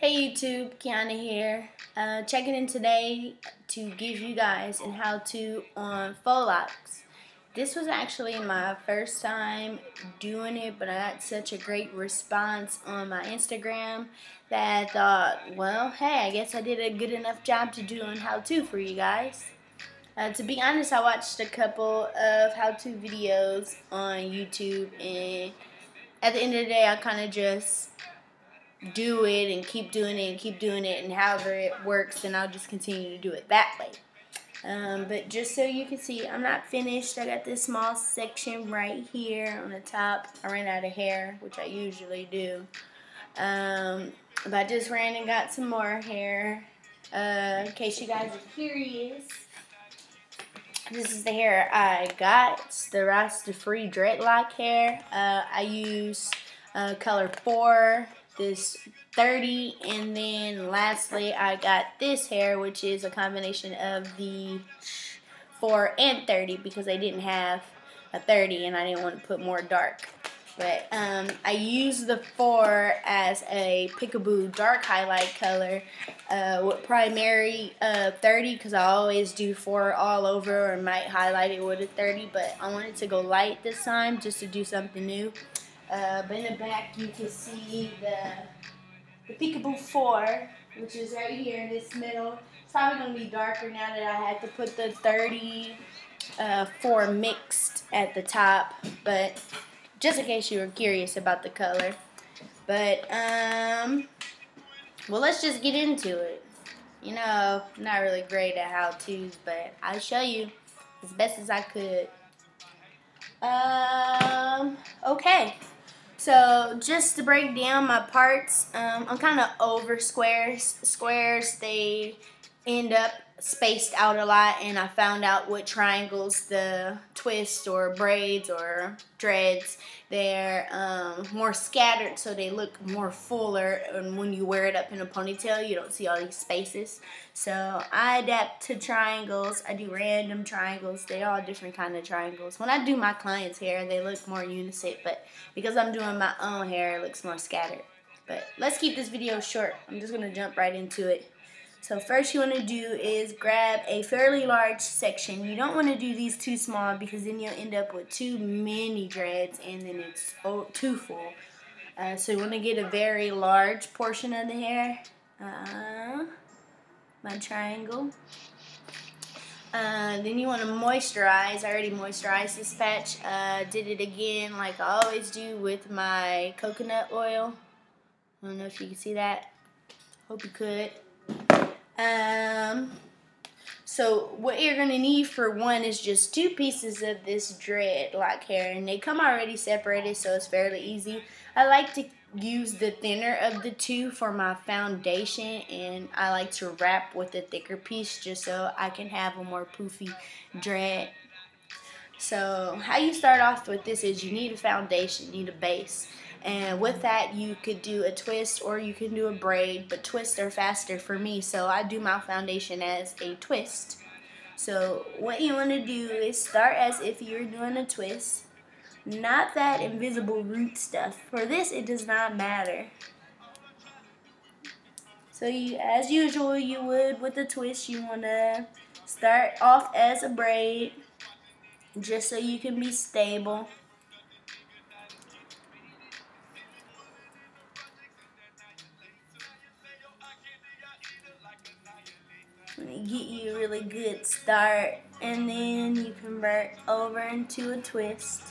Hey YouTube, Kiana here. Checking in today to give you guys an how-to on faux locks. This was actually my first time doing it, but I got such a great response on my Instagram that I thought, well, hey, I guess I did a good enough job to do an how-to for you guys. To be honest, I watched a couple of how-to videos on YouTube, and at the end of the day, I kind of just do it and keep doing it and keep doing it, and however it works, and I'll just continue to do it that way. But just so you can see, I'm not finished. I got this small section right here on the top. I ran out of hair, which I usually do. But I just ran and got some more hair. In case you guys are curious, this is the hair I got. It's the Rasta-free dreadlock hair. I use color 4, this 30, and then lastly I got this hair, which is a combination of the 4 and 30 because I didn't have a 30 and I didn't want to put more dark. But I use the 4 as a peekaboo dark highlight color with primary 30, because I always do 4 all over, or might highlight it with a 30, but I wanted to go light this time just to do something new. But in the back you can see the peekaboo 4, which is right here in this middle. It's probably going to be darker now that I had to put the 34 mixed at the top, but just in case you were curious about the color. But, well, let's just get into it. You know, I'm not really great at how-tos, but I'll show you as best as I could. Okay. So, just to break down my parts, I'm kind of over squares. Squares, they end up spaced out a lot, and I found out what triangles the twist or braids or dreads, they're more scattered, so they look more fuller, and when you wear it up in a ponytail you don't see all these spaces. So I adapt to triangles. I do random triangles. They're all different kind of triangles. When I do my clients' hair, they look more unisex, but because I'm doing my own hair, it looks more scattered. But let's keep this video short. I'm just going to jump right into it. So first you want to do is grab a fairly large section. You don't want to do these too small because then you'll end up with too many dreads and then it's too full. So you want to get a very large portion of the hair. My triangle. Then you want to moisturize. I already moisturized this patch. Did it again like I always do with my coconut oil. I don't know if you can see that. Hope you could. So what you're going to need for one is just 2 pieces of this dreadlock hair, and they come already separated, so it's fairly easy. I like to use the thinner of the 2 for my foundation, and I like to wrap with the thicker piece just so I can have a more poofy dread. So how you start off with this is you need a foundation, you need a base. And with that, you could do a twist or you can do a braid, but twists are faster for me, so I do my foundation as a twist. So what you want to do is start as if you're doing a twist, not that invisible root stuff. For this, it does not matter. So you, as usual, you would with a twist, you want to start off as a braid, just so you can be stable. Get you a really good start, and then you convert over into a twist.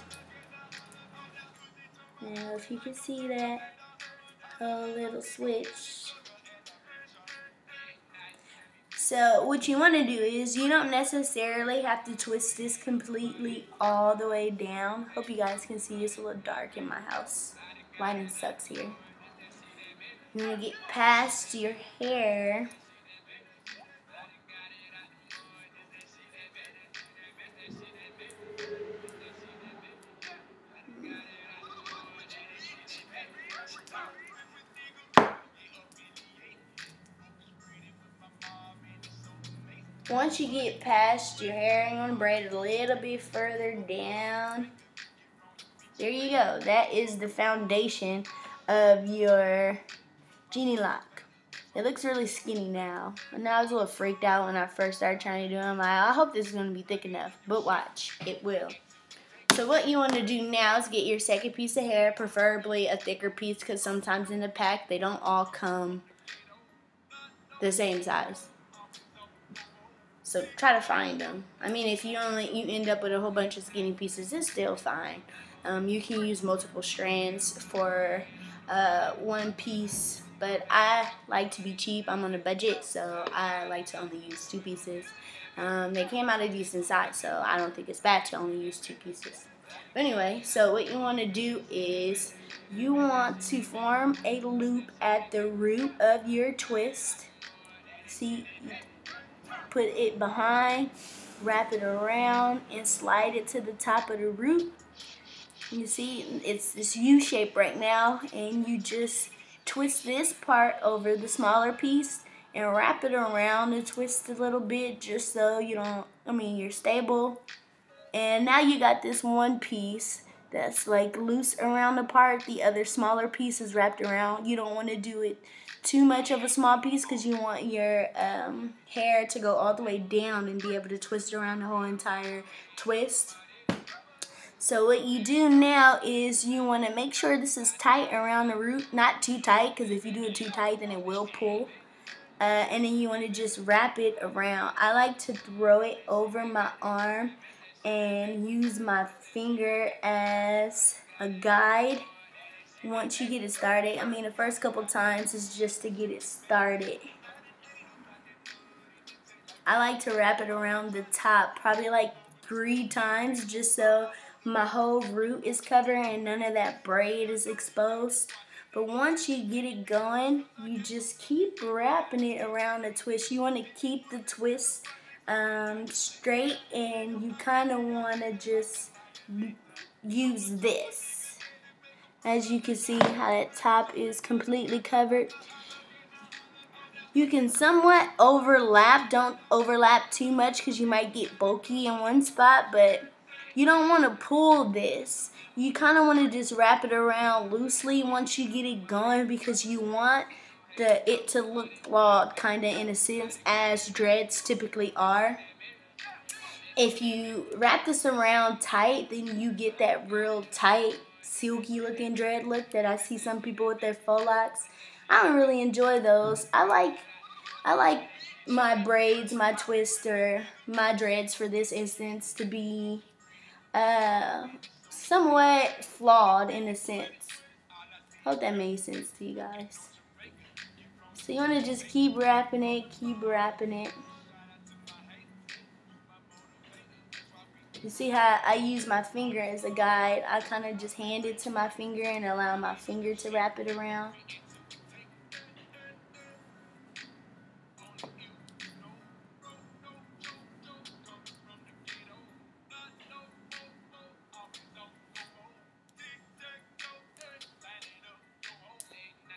Now if you can see that whole little switch. So what you want to do is you don't necessarily have to twist this completely all the way down. Hope you guys can see. It's a little dark in my house. Lighting sucks here. You want to get past your hair. Once you get past your hair, you're going to braid it a little bit further down. There you go. That is the foundation of your genie lock. It looks really skinny now. And I was a little freaked out when I first started trying to do it. I'm like, I hope this is going to be thick enough. But watch, it will. So what you want to do now is get your second piece of hair, preferably a thicker piece, because sometimes in the pack they don't all come the same size. So try to find them. I mean, if you end up with a whole bunch of skinny pieces, it's still fine. You can use multiple strands for one piece, but I like to be cheap. I'm on a budget, so I like to only use 2 pieces. They came out a decent size, so I don't think it's bad to only use 2 pieces. But anyway, so what you want to do is you want to form a loop at the root of your twist. See, put it behind, wrap it around, and slide it to the top of the root. You see, it's this U shape right now, and you just twist this part over the smaller piece and wrap it around and twist a little bit just so you don't, you're stable. And now you got this one piece that's like loose around the part. The other smaller piece is wrapped around. You don't want to do it too much of a small piece because you want your hair to go all the way down and be able to twist around the whole entire twist. So what you do now is you want to make sure this is tight around the root. Not too tight, because if you do it too tight then it will pull. And then you want to just wrap it around. I like to throw it over my arm and use my finger as a guide once you get it started. The first couple times is just to get it started. I like to wrap it around the top probably like 3 times just so my whole root is covered and none of that braid is exposed. But once you get it going, you just keep wrapping it around the twist. You want to keep the twist straight, and you kind of want to just use this. As you can see how that top is completely covered. You can somewhat overlap. Don't overlap too much because you might get bulky in one spot, but you don't want to pull this. You kind of want to just wrap it around loosely once you get it going, because you want it to look flawed kind of in a sense, as dreads typically are. If you wrap this around tight, then you get that real tight, silky looking dread look that I see some people with their faux locks. I don't really enjoy those. I like my braids, my twist, or my dreads for this instance to be somewhat flawed in a sense. Hope that made sense to you guys. So you want to just keep wrapping it, keep wrapping it. You see how I use my finger as a guide? I kind of just hand it to my finger and allow my finger to wrap it around.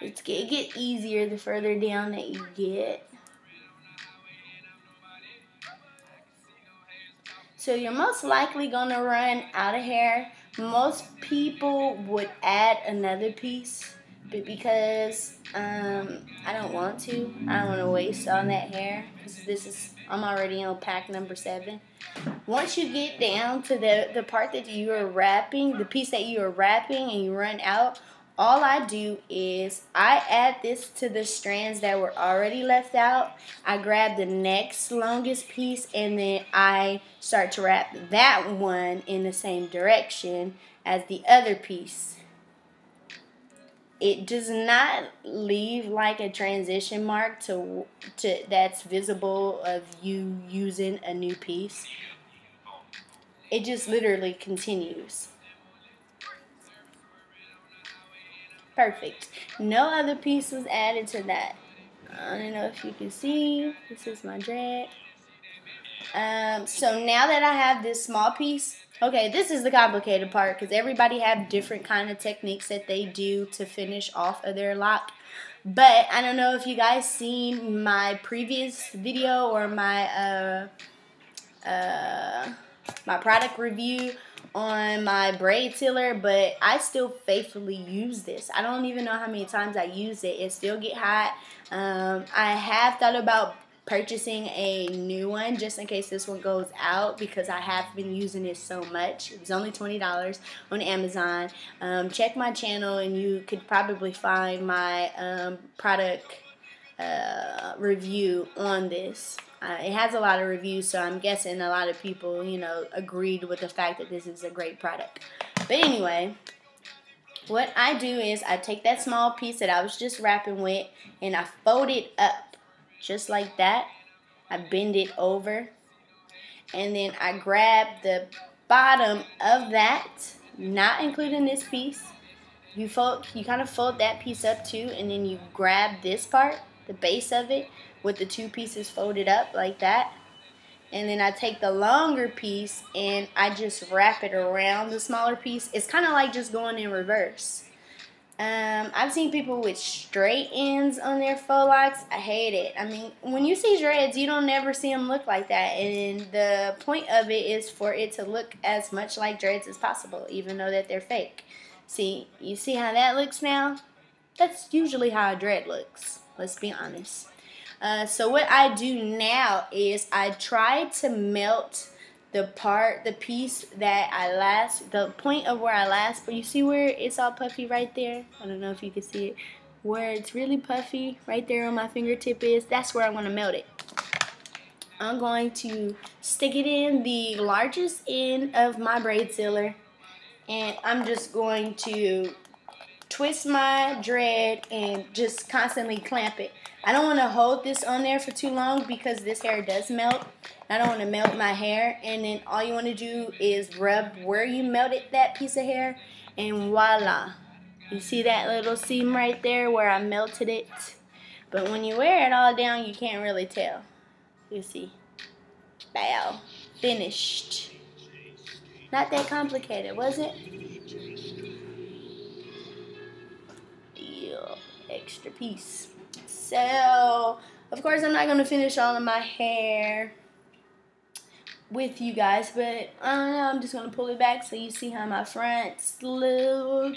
It get easier the further down that you get. So you're most likely going to run out of hair. Most people would add another piece, but because I don't want to. I don't want to waste all that hair because I'm already on pack number 7. Once you get down to the part that you are wrapping, the piece that you are wrapping and you run out, all I do is I add this to the strands that were already left out. I grab the next longest piece and then I start to wrap that one in the same direction as the other piece. It does not leave like a transition mark to that's visible of you using a new piece. It just literally continues. Perfect. No other piece was added to that. I don't know if you can see. This is my dread. So now that I have this small piece, okay, this is the complicated part because everybody have different kind of techniques that they do to finish off of their lock. But I don't know if you guys seen my previous video or my my product review on my braid sealer, but I still faithfully use this. I don't even know how many times I use it. It still get hot. I have thought about purchasing a new one just in case this one goes out, because I have been using it so much. It was only $20 on Amazon. Check my channel and you could probably find my product review on this. It has a lot of reviews, so I'm guessing a lot of people, you know, agreed with the fact that this is a great product. But anyway, what I do is I take that small piece that I was just wrapping with and I fold it up just like that. I bend it over and then I grab the bottom of that, not including this piece. You kind of fold that piece up too, and then you grab this part, the base of it, with the two pieces folded up like that. And then I take the longer piece and I just wrap it around the smaller piece. It's kind of like just going in reverse. I've seen people with straight ends on their faux locks. I hate it. I mean, when you see dreads, you don't never see them look like that. And the point of it is for it to look as much like dreads as possible, even though that they're fake. See, you see how that looks now? That's usually how a dread looks. Let's be honest. So what I do now is I try to melt the piece that the point of where I last, but you see where it's all puffy right there? I don't know if you can see it. Where it's really puffy right there on my fingertip is, that's where I'm going to melt it. I'm going to stick it in the largest end of my braid sealer, and I'm just going to twist my dread and just constantly clamp it. I don't want to hold this on there for too long because this hair does melt. I don't want to melt my hair, and then all you want to do is rub where you melted that piece of hair, and voila. You see that little seam right there where I melted it? But when you wear it all down, you can't really tell. You see? Bow. Finished. Not that complicated, was it? Yeah, extra piece. So, of course, I'm not going to finish all of my hair with you guys, but I don't know, I'm just going to pull it back so you see how my fronts look.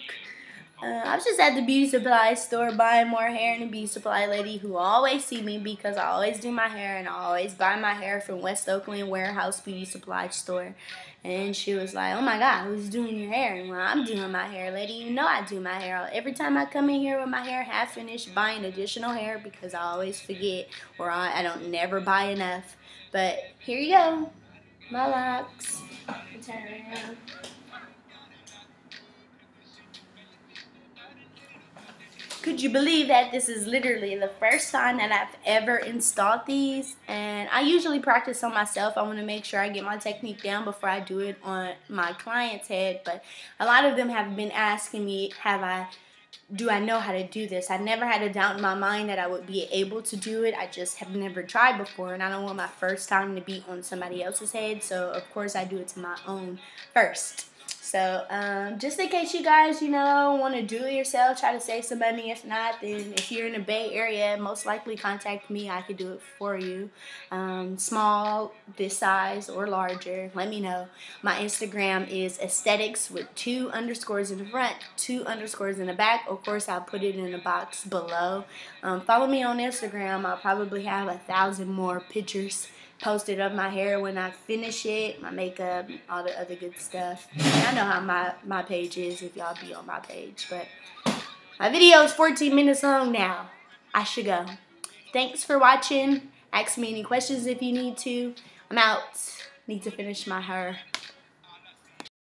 I was just at the beauty supply store buying more hair, and the beauty supply lady who always see me because I always do my hair and I always buy my hair from West Oakland Warehouse Beauty Supply Store. And she was like, oh my God, who's doing your hair? And well, I'm doing my hair, lady. You know I do my hair. Every time I come in here with my hair half finished, buying additional hair because I always forget, or I don't never buy enough. But here you go, my locks. Turn around. Could you believe that this is literally the first time that I've ever installed these? And I usually practice on myself. I want to make sure I get my technique down before I do it on my client's head. But a lot of them have been asking me, do I know how to do this? I never had a doubt in my mind that I would be able to do it. I just have never tried before, and I don't want my first time to be on somebody else's head. So, of course, I do it to my own first. So, just in case you guys, you know, want to do it yourself, try to save some money. If not, then if you're in the Bay Area, most likely contact me. I could do it for you. Small, this size, or larger, let me know. My Instagram is aesthetics with 2 underscores in the front, 2 underscores in the back. Of course, I'll put it in the box below. Follow me on Instagram. I'll probably have 1,000 more pictures posted of my hair when I finish it, my makeup, all the other good stuff. I know how my page is if y'all be on my page, but my video is 14 minutes long now. I should go. Thanks for watching. Ask me any questions if you need to. I'm out. Need to finish my hair.